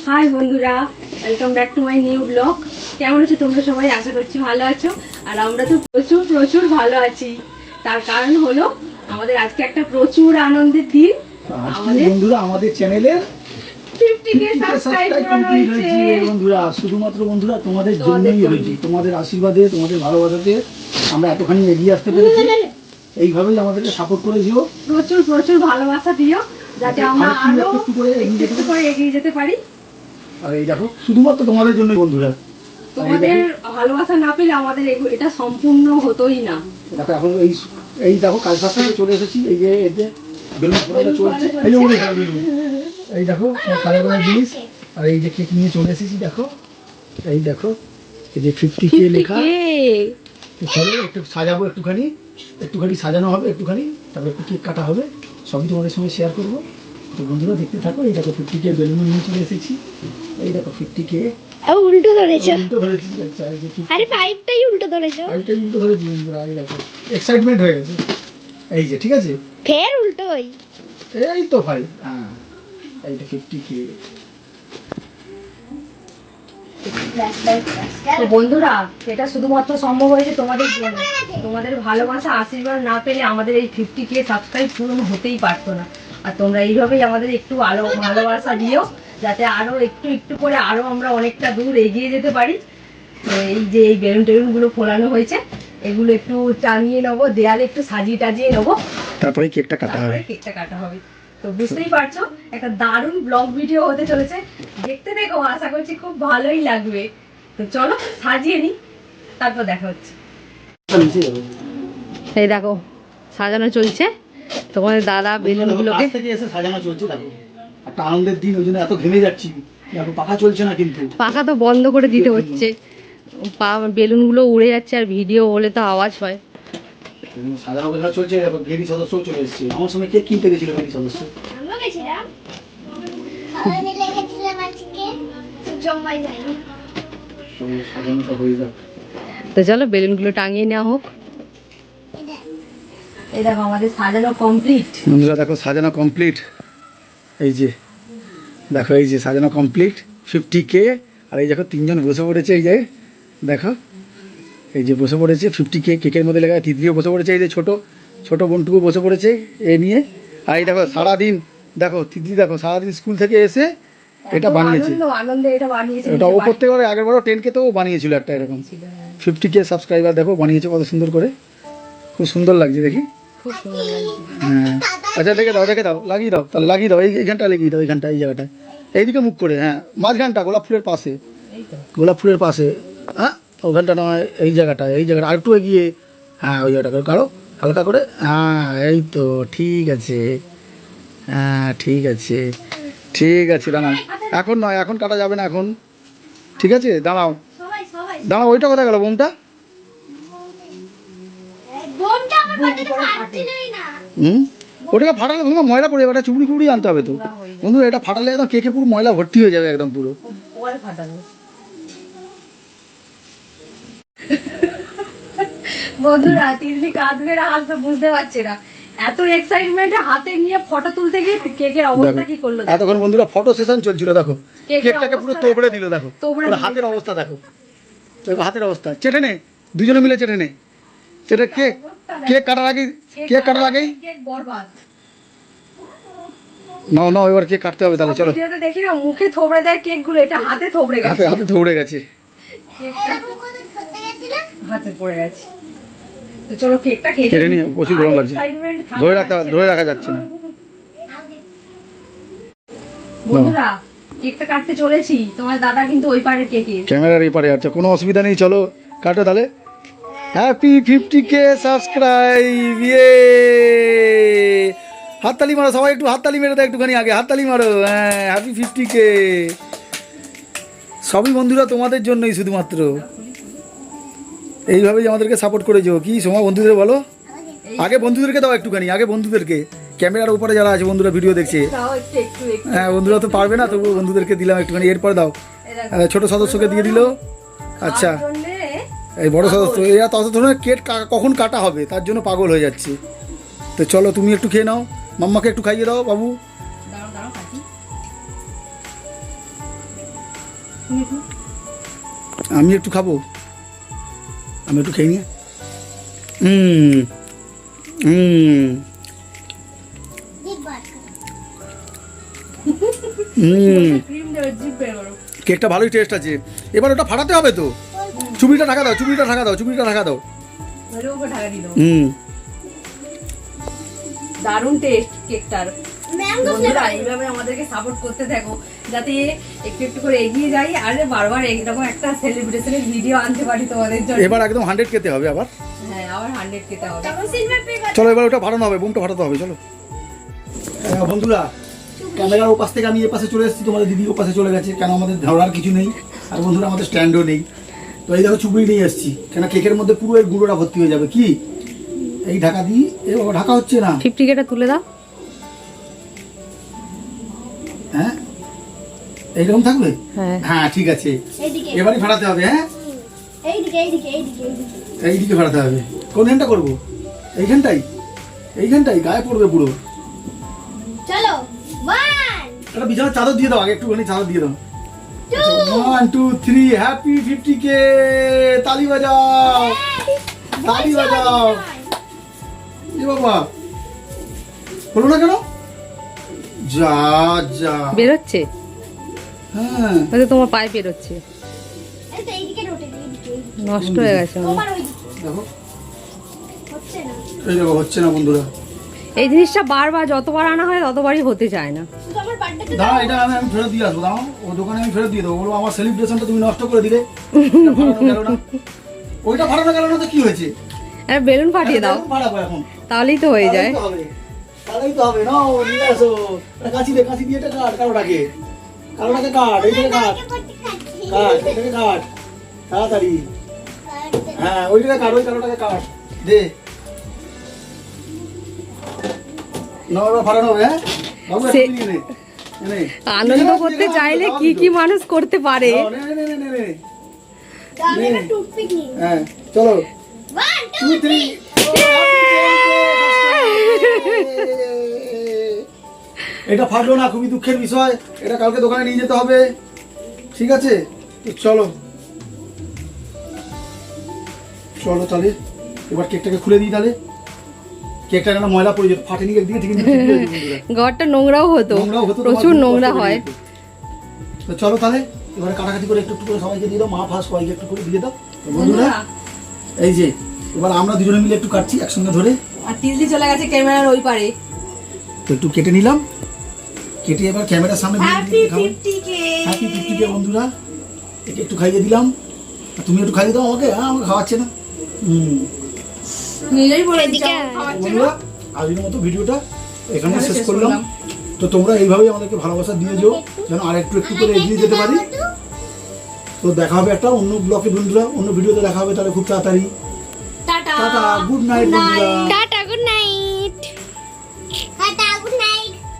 High বন্ধুরা, welcome back to my new blog. কেমন আছো তোমরা সবাই? আশা করছি ভালো আছো। আর আমরা তো প্রচুর প্রচুর ভালো আছি। তার কারণ হলো আমাদের আজকে একটা প্রচুর আনন্দের দিন। আমাদের বন্ধুরা আমাদের চ্যানেলের 50k সাবস্ক্রাইব হয়েছে বন্ধুরা। শুধুমাত্র বন্ধুরা তোমাদের জন্যই হয়েছে, তোমাদের আশীর্বাদে, তোমাদের ভালোবাসাতে আমরা এতখানি এগিয়ে আসতে পেরেছি। এইভাবেই আমাদেরকে সাপোর্ট করে দিও, প্রচুর প্রচুর ভালোবাসা দিও, যাতে আমরা আরো একটু করে এগিয়ে যেতে পারি। আর এই দেখো শুধুমাত্র তোমাদের জন্যই বন্ধুরা, তোমাদের ভালোবাসা না পেলে আমাদের এটা সম্পূর্ণ হতোই না। দেখো এখন এই দেখো কাজ ফাজ থেকে চলে এসেছি। এই যে এতে বেলুন ফোড়াটা চলছে, এই দেখো কালার কালার জিনিস। আর এই যে কেক নিয়ে চলে এসেছি, দেখো এই দেখো এই যে 50k লেখা। চলো একটু সাজাবো, একটুখানি সাজানো হবে, একটুখানি তারপর একটু কেক কাটা হবে, সবই তোমাদের সঙ্গে শেয়ার করবো। তো বন্ধুরা দেখতে থাকো। এই দেখো 50k বেলুন নিয়ে চলে এসেছি। এই দেখো 50k উল্টো ধরেছো। উল্টো ধরেছি। আচ্ছা এই যে আরে পাইপটাই উল্টো ধরেছো। পাইপটাই উল্টো ধরেছি বন্ধুরা। এই দেখো এক্সাইটমেন্ট হয়ে গেছে। এই যে ঠিক আছে, ফের উল্টো হই। এই তো ভাই। হ্যাঁ এইটা 50k। তো বন্ধুরা, এটা শুধুমাত্র সম্ভব হয়েছে তোমাদের জন্য। তোমাদের ভালোবাসা আশীর্বাদ না পেলে আমাদের এই 50k সাবস্ক্রাইব পূরণ হতেই পারতো না। আর তোমরা এইভাবেই আমাদের একটু ভালোবাসা দিও, যাতে আরো একটু একটু করে আরো আমরা অনেকটা দূর এগিয়ে যেতে পারি। তো এই যে এই বেলুন টেলুনগুলো ফোলানো হয়েছে, এগুলো একটু টানিয়ে নেবো, দেয়ালে একটু সাজিয়ে টাজিয়ে নেবো, তারপরে কেকটা কাটা হবে। কেকটা কাটা হবে। তো বুঝতেই পারছো একটা দারুণ ব্লগ ভিডিও হতে চলেছে। দেখতে দেখো, আশা করছি খুব ভালোই লাগবে। তো চলো সাজিয়ে নি, তারপর দেখা হচ্ছে। এই দেখো সাজানো চলছে, তোমাদের দাদা বেলুনগুলোকে এসে সাজানো চলছে। দেখো একটা আনন্দের দিন, ওই জন্য এত ঘেমে যাচ্ছি। দেখো পাখা চলছে না, কিন্তু পাখা তো বন্ধ করে দিতে হচ্ছে, বেলুনগুলো উড়ে যাচ্ছে, আর ভিডিও হলে তো আওয়াজ হয়। সাজানো গোছানো চলছে। দেখো গেরি সদস্য চলে এসেছে আমার সঙ্গে। কেক কিনতে গেছিল গেরি সদস্য। আমরা গেছিলাম। আমরা মিলে গেছিলাম আজকে। জম্মাই যায়নি। সাজানোটা হয়ে যাক। তো চলো বেলুনগুলো টাঙিয়ে নেওয়া হোক। এই দেখো আমাদের সাজানো কমপ্লিট। বন্ধুরা দেখো সাজানো কমপ্লিট। এই যে দেখো, এই যে সাজানো কমপ্লিট 50k। আর এই দেখো তিনজন বসে পড়েছে। এই যে দেখো, এই যে বসে পড়েছে 50k কেকের মধ্যে লেখা। তিতলিও বসে পড়েছে, এই যে ছোট ছোট বোনটুকু বসে পড়েছে এ নিয়ে। আর এই দেখো সারাদিন, দেখো তিতলি দেখো সারাদিন স্কুল থেকে এসে এটা বানিয়েছে। আনন্দে এটা বানিয়েছে। এটা ও করতে পারে, আগের বারও 10k তো ও বানিয়েছিল একটা এরকম। 50k সাবস্ক্রাইবার দেখো বানিয়েছে কত সুন্দর করে, খুব সুন্দর লাগছে দেখি। খুব সুন্দর লাগছে। হ্যাঁ আচ্ছা দেখে দাও, লাগিয়ে দাও, তাহলে লাগিয়ে দাও। এইখানটা লাগিয়ে দাও, এইখানটা, এই জায়গাটায়, এইদিকে মুখ করে। হ্যাঁ মাঝখানটা গোলাপ ফুলের পাশে, গোলাপ ফুলের পাশে। হ্যাঁ ওখানটা নয়, এই জায়গাটা আর একটু এগিয়ে। হ্যাঁ ওই জায়গাটা কারো হালকা করে। হ্যাঁ এই তো ঠিক আছে। হ্যাঁ ঠিক আছে, ঠিক আছে। দাঁড়াও, এখন নয়, এখন কাটা যাবে না এখন। ঠিক আছে দাঁড়াও, দাঁড়াও। ওইটা কোথায় গেল বোমটা? বোমটা আমার পাতে ফাটছিলই না। ওটাকে ফাটালে বন্ধু ময়লা পড়ে যাবে, চুবড়ি কুবড়ি আনতে হবে তো বন্ধু। এটা ফাটালে একদম কেকে পুরো ময়লা ভর্তি হয়ে যাবে একদম পুরো। বন্ধুরা তিতলি কাঁদ মেরে হাসতে বুঝতে পারছে না, এত এক্সাইটমেন্টে হাতে নিয়ে ফটো তুলতে গিয়ে কেকের অবস্থা কি করলো। এতক্ষণ বন্ধুরা ফটো সেশন চলছিল, দেখো কেকটাকে পুরো তোবড়ে দিল। দেখো তোবড়ে পুরো হাতের অবস্থা, দেখো হাতের অবস্থা। চেটে নে, দুজনে মিলে চেটে নে। চেটে কেক কাটার আগেই কেক বরবাদ। না এবার কেক কাটতে হবে। তাহলে চলো, ভিডিওতে দেখি না মুখে থোবড়ে দেয় কেক গুলো, এটা হাতে থোবড়ে গেছে। হাতে থবড়ে গেছে, হাতে পড়ে গেছে। তো চলো কেকটা খেয়ে কেটে নিয়ে। প্রচুর গরম লাগছে, ধরে রাখা যাচ্ছে না। বন্ধুরা কেকটা কাটতে চলেছি, তোমার দাদা কিন্তু ওই পারের কেকে। ক্যামেরার এই পারে। আচ্ছা কোনো অসুবিধা নেই, চলো কাটো তাহলে। Happy 50k subscribe. হাততালি মারো সবাই, একটু হাততালি মেরে দাও একটুখানি আগে, হাততালি মারো। হ্যাঁ হ্যাপি 50k। সবই বন্ধুরা তোমাদের জন্যই শুধুমাত্র। এইভাবেই আমাদেরকে সাপোর্ট করেছো। কি সময় বন্ধুদের বলো, আগে বন্ধুদেরকে দাও একটুখানি, আগে বন্ধুদেরকে। ক্যামেরার উপরে যারা আছে বন্ধুরা ভিডিও দেখছে, হ্যাঁ বন্ধুরা তো পারবে না, তবুও বন্ধুদেরকে দিলাম একটুখানি। এরপর দাও ছোট সদস্যকে দিয়ে দিল। আচ্ছা এই বড় সদস্য, এরা তত ধরনের কেক কখন কাটা হবে তার জন্য পাগল হয়ে যাচ্ছে। তো চলো তুমি একটু খেয়ে নাও, মাম্মাকে একটু খাইয়ে দাও বাবু। তুমি একটু আমি একটু খাবো, আমি একটু খেয়ে নিয়ে। হুম হুম দিক বাদ হুম ক্রিম দেবে, জিভ বের করো। কেকটা ভালোই টেস্ট আছে। এবার ওটা ফাটাতে হবে তো, চুবিটা ঢাকা দাও, চুবিটা ঢাকা দাও, চুবিটা ঢাকা দাও। ভালো করে ঢাকা দিয়ে দাও। হুম দারুণ টেস্ট কেকটার। ম্যাঙ্গো বন্ধুরা এইভাবে আমাদেরকে সাপোর্ট করতে থাকো, যাতে একটু একটু করে এগিয়ে যাই আর বারবার এরকম একটা সেলিব্রেশনের ভিডিও আনতে পারি তোমাদের জন্য। এবার একদম 100 খেতে হবে আবার। হ্যাঁ, আবার 100 খেতে হবে। তখন সিলভার পেপার চলো এবার ওটা ফাটানো হবে, বুমটা ফাটাতে হবে, চলো। বন্ধুরা ক্যামেরার ওপাশ থেকে আমি এ পাশে চলে এসেছি, তোমাদের দিদি ও পাশে চলে গেছে, কেন আমাদের ধরার কিছু নেই। আর বন্ধুরা আমাদের স্ট্যান্ডও নেই, তো এই দেখো চুবড়ি নিয়ে এসেছি, কেন কেকের মধ্যে পুরো এর গুঁড়োটা ভর্তি হয়ে যাবে। কি এই ঢাকা দিই, এ বাবা ঢাকা হচ্ছে না। 50 কেটা তুলে দাও। হ্যাঁ এইরকম থাকবে, হ্যাঁ হ্যাঁ ঠিক আছে। এইদিকে এবারই ফাটাতে হবে, হ্যাঁ এইদিকে এইদিকে এইদিকে এইদিকে এইদিকে ফাটাতে হবে। কোন হ্যান্ডটা করবো? এইখানটাই, এইখানটাই গায়ে পড়বে পুরো। চলো 1 একটা বিছানার চাদর দিয়ে দাও, আগে একটুখানি চাদর দিয়ে দাও। 2 1 2 3 হ্যাপি 50K, তালি বাজাও, তালি বাজাও। এ বাবা হলো না কেন? যা যা, বেরোচ্ছে, হ্যাঁ হয়তো তোমার পায়ে বেরোচ্ছে, এই তো এইদিকে রোটে এইদিকে নষ্ট হয়ে গেছে মনে হয়। তোমার ওইদিকে দেখো, হচ্ছে না, এই দেখো হচ্ছে না বন্ধুরা। এই জিনিসটা বারবার যতবার আনা হয় ততবারই হতে চায় না। শুধু আমার বার্থডেতে দাঁড়া, এটা আমি ফেরত দিয়ে আসবো, দাঁড়াও, ও দোকানে আমি ফেরত দিয়ে দেবো, বলবো আমার সেলিব্রেশনটা তুমি নষ্ট করে দিলে। এটা ফাটানো গেল না। ওইটা ফাটানো গেল না তো কি হয়েছে? আর বেলুন ফাটিয়ে দাও, এখন ফাটাবো এখন, তাহলেই তো হয়ে যায়। তাহলেই তো হবে, তাহলেই তো হবে। নাও নিয়ে আসো, এটা কাঁচি দে, কাঁচি দিয়ে এটা কাট, কালোটাকে, কালোটাকে কাট, এইটাকে কাট, করতে খাচ্ছি কাট, এটাকে কাট তাড়াতাড়ি। হ্যাঁ ওইটাকে কাট, ওই কালোটাকে কাট দে। নাও এবার ফাটানো হবে, হ্যাঁ বাবু একটু সে- নিয়ে নে, নে, নে। আনন্দ করতে চাইলে কি কি মানুষ করতে পারে। নাও, নে, নে, নে, নে, নে, নে। আমি একটা টুথপিক নিই হ্যাঁ চলো 1 2 2 3। এটা ফাটলো না, খুবই দুঃখের বিষয়। এটা কালকে দোকানে নিয়ে যেতে হবে, ঠিক আছে? তো চলো চলো তাহলে এবার কেকটাকে খুলে দিই। তাহলে কেকটা কেন ময়লা পড়ে যেত, ফাটেনি একদিকে, ঠিক আছে? ঘরটা নোংরাও হতো, নোংরাও হতো, প্রচুর তোমার নোংরা কষ্ট হয়। বেরিয়ে যেত। তো চলো তাহলে এবারে কাটাকাটি করে একটু একটু করে সবাইকে দিয়ে দাও, মা ফার্স্ট সবাইকে একটু করে দিয়ে দাও। তো বন্ধুরা এই যে এবার আমরা দুজনে মিলে একটু কাটছি একসঙ্গে ধরে। আর তিলদি চলে গেছে ক্যামেরার ওই পারে। তো একটু কেটে নিলাম, কেটে এবার ক্যামেরার সামনে দিয়ে হ্যাপি দিয়ে খাবো। 50K। হ্যাপি 50K বন্ধুরা, একে একটু খাইয়ে দিলাম। আর তুমি একটু খাইয়ে দাও আমাকে, হ্যাঁ আমাকে খাওয়াচ্ছে না। নিজেই বলে এদিকে বন্ধুরা আজকের মতো ভিডিওটা এখানে শেষ করলাম। তো তোমরা এইভাবেই আমাদেরকে ভালোবাসা দিয়ে যেও, যেন আর একটু একটু করে এগিয়ে যেতে পারি। তো দেখা হবে একটা অন্য ব্লগে বন্ধুরা, অন্য ভিডিওতে দেখা হবে তাহলে খুব তাড়াতাড়ি। টাটা। টাটা, গুড নাইট বন্ধুরা।